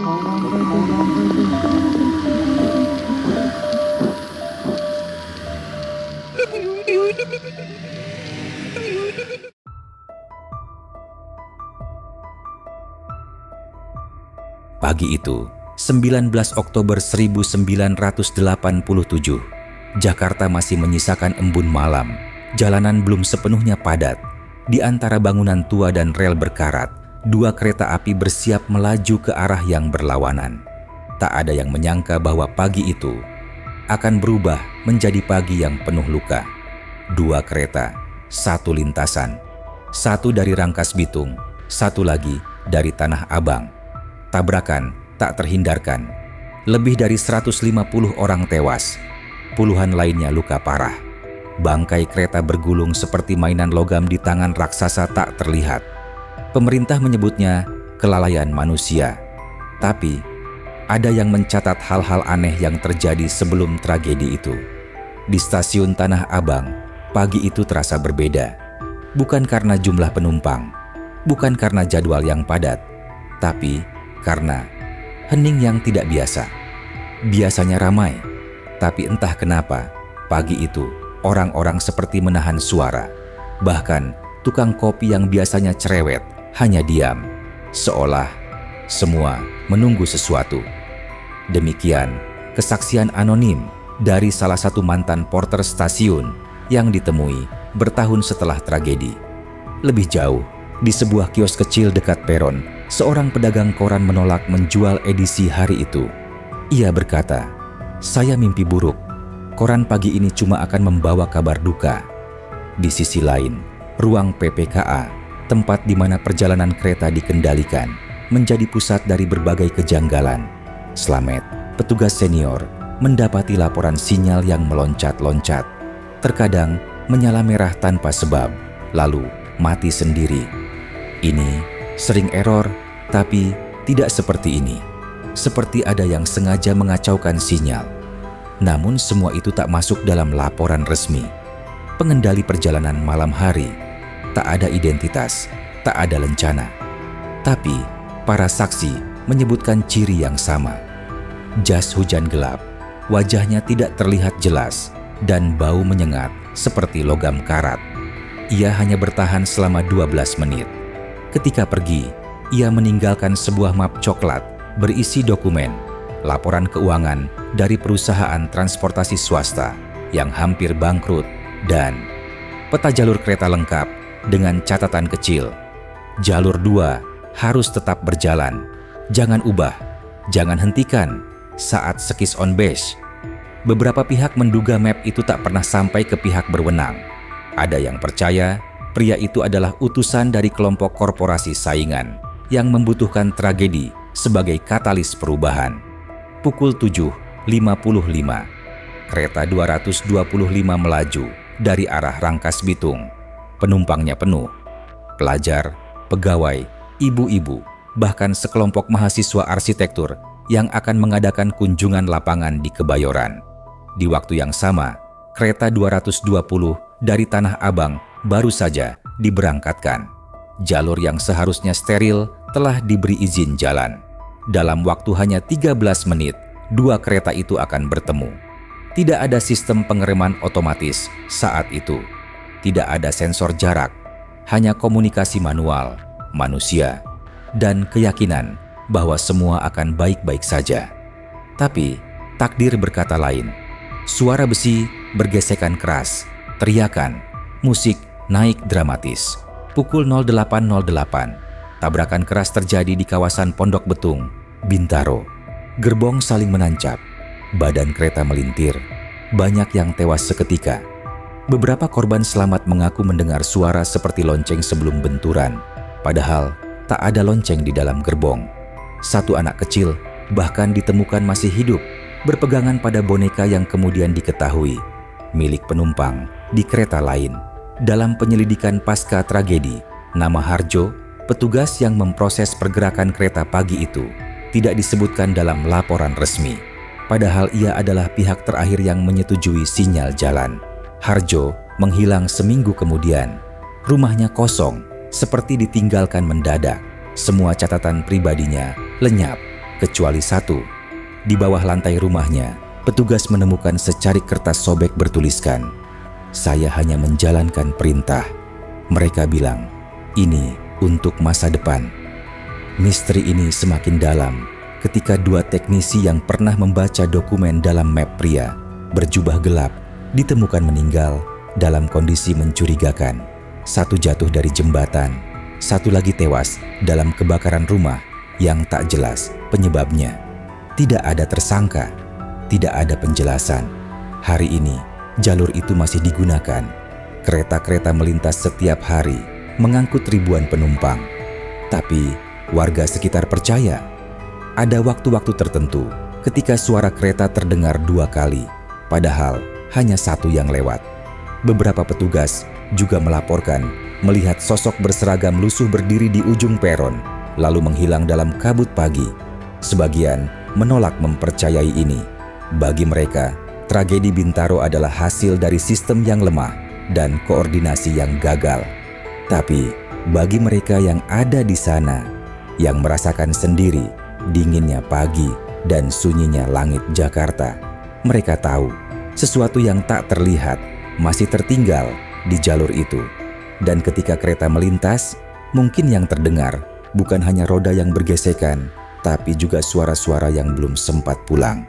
Pagi itu, 19 Oktober 1987, Jakarta masih menyisakan embun malam. Jalanan belum sepenuhnya padat. Di antara bangunan tua dan rel berkarat, dua kereta api bersiap melaju ke arah yang berlawanan. Tak ada yang menyangka bahwa pagi itu akan berubah menjadi pagi yang penuh luka. Dua kereta, satu lintasan. Satu dari Rangkas Bitung, satu lagi dari Tanah Abang. Tabrakan tak terhindarkan. Lebih dari 150 orang tewas. Puluhan lainnya luka parah. Bangkai kereta bergulung seperti mainan logam di tangan raksasa tak terlihat. Pemerintah menyebutnya kelalaian manusia. Tapi ada yang mencatat hal-hal aneh yang terjadi sebelum tragedi itu. Di stasiun Tanah Abang, pagi itu terasa berbeda. Bukan karena jumlah penumpang, bukan karena jadwal yang padat, tapi karena hening yang tidak biasa. Biasanya ramai, tapi entah kenapa, pagi itu orang-orang seperti menahan suara. Bahkan tukang kopi yang biasanya cerewet hanya diam, seolah semua menunggu sesuatu. Demikian kesaksian anonim dari salah satu mantan porter stasiun yang ditemui bertahun setelah tragedi. Lebih jauh, di sebuah kios kecil dekat peron, seorang pedagang koran menolak menjual edisi hari itu. Ia berkata, "Saya mimpi buruk. Koran pagi ini cuma akan membawa kabar duka." Di sisi lain, ruang PPKA, tempat di mana perjalanan kereta dikendalikan, menjadi pusat dari berbagai kejanggalan. Slamet, petugas senior, mendapati laporan sinyal yang meloncat-loncat. Terkadang menyala merah tanpa sebab, lalu mati sendiri. Ini sering error, tapi tidak seperti ini. Seperti ada yang sengaja mengacaukan sinyal. Namun semua itu tak masuk dalam laporan resmi. Pengendali perjalanan malam hari, tak ada identitas, tak ada lencana. Tapi para saksi menyebutkan ciri yang sama. Jas hujan gelap, wajahnya tidak terlihat jelas, dan bau menyengat seperti logam karat. Ia hanya bertahan selama 12 menit. Ketika pergi, ia meninggalkan sebuah map coklat berisi dokumen, laporan keuangan dari perusahaan transportasi swasta yang hampir bangkrut, dan peta jalur kereta lengkap dengan catatan kecil. Jalur 2 harus tetap berjalan. Jangan ubah, jangan hentikan saat sekis on base. Beberapa pihak menduga map itu tak pernah sampai ke pihak berwenang. Ada yang percaya pria itu adalah utusan dari kelompok korporasi saingan yang membutuhkan tragedi sebagai katalis perubahan. Pukul 7.55, kereta 225 melaju dari arah Rangkas Bitung. Penumpangnya penuh. Pelajar, pegawai, ibu-ibu, bahkan sekelompok mahasiswa arsitektur yang akan mengadakan kunjungan lapangan di Kebayoran. Di waktu yang sama, kereta 220 dari Tanah Abang baru saja diberangkatkan. Jalur yang seharusnya steril telah diberi izin jalan. Dalam waktu hanya 13 menit, dua kereta itu akan bertemu. Tidak ada sistem pengereman otomatis saat itu. Tidak ada sensor jarak, hanya komunikasi manual, manusia, dan keyakinan bahwa semua akan baik-baik saja. Tapi takdir berkata lain. Suara besi bergesekan keras, teriakan, musik naik dramatis. Pukul 08.08, tabrakan keras terjadi di kawasan Pondok Betung, Bintaro. Gerbong saling menancap, badan kereta melintir. Banyak yang tewas seketika. Beberapa korban selamat mengaku mendengar suara seperti lonceng sebelum benturan. Padahal tak ada lonceng di dalam gerbong. Satu anak kecil bahkan ditemukan masih hidup, berpegangan pada boneka yang kemudian diketahui milik penumpang di kereta lain. Dalam penyelidikan pasca tragedi, nama Harjo, petugas yang memproses pergerakan kereta pagi itu, tidak disebutkan dalam laporan resmi. Padahal ia adalah pihak terakhir yang menyetujui sinyal jalan. Harjo menghilang seminggu kemudian. Rumahnya kosong, seperti ditinggalkan mendadak. Semua catatan pribadinya lenyap kecuali satu. Di bawah lantai rumahnya, petugas menemukan secarik kertas sobek bertuliskan, "Saya hanya menjalankan perintah." Mereka bilang, "Ini untuk masa depan." Misteri ini semakin dalam ketika dua teknisi yang pernah membaca dokumen dalam map pria berjubah gelap ditemukan meninggal dalam kondisi mencurigakan. Satu jatuh dari jembatan, satu lagi tewas dalam kebakaran rumah yang tak jelas penyebabnya. Tidak ada tersangka, tidak ada penjelasan. Hari ini, jalur itu masih digunakan. Kereta-kereta melintas setiap hari, mengangkut ribuan penumpang. Tapi, warga sekitar percaya, ada waktu-waktu tertentu ketika suara kereta terdengar 2 kali, padahal hanya satu yang lewat. Beberapa petugas juga melaporkan melihat sosok berseragam lusuh berdiri di ujung peron, lalu menghilang dalam kabut pagi. Sebagian menolak mempercayai ini. Bagi mereka, tragedi Bintaro adalah hasil dari sistem yang lemah dan koordinasi yang gagal. Tapi, bagi mereka yang ada di sana, yang merasakan sendiri dinginnya pagi dan sunyinya langit Jakarta, mereka tahu sesuatu yang tak terlihat masih tertinggal di jalur itu. Dan ketika kereta melintas, mungkin yang terdengar bukan hanya roda yang bergesekan, tapi juga suara-suara yang belum sempat pulang.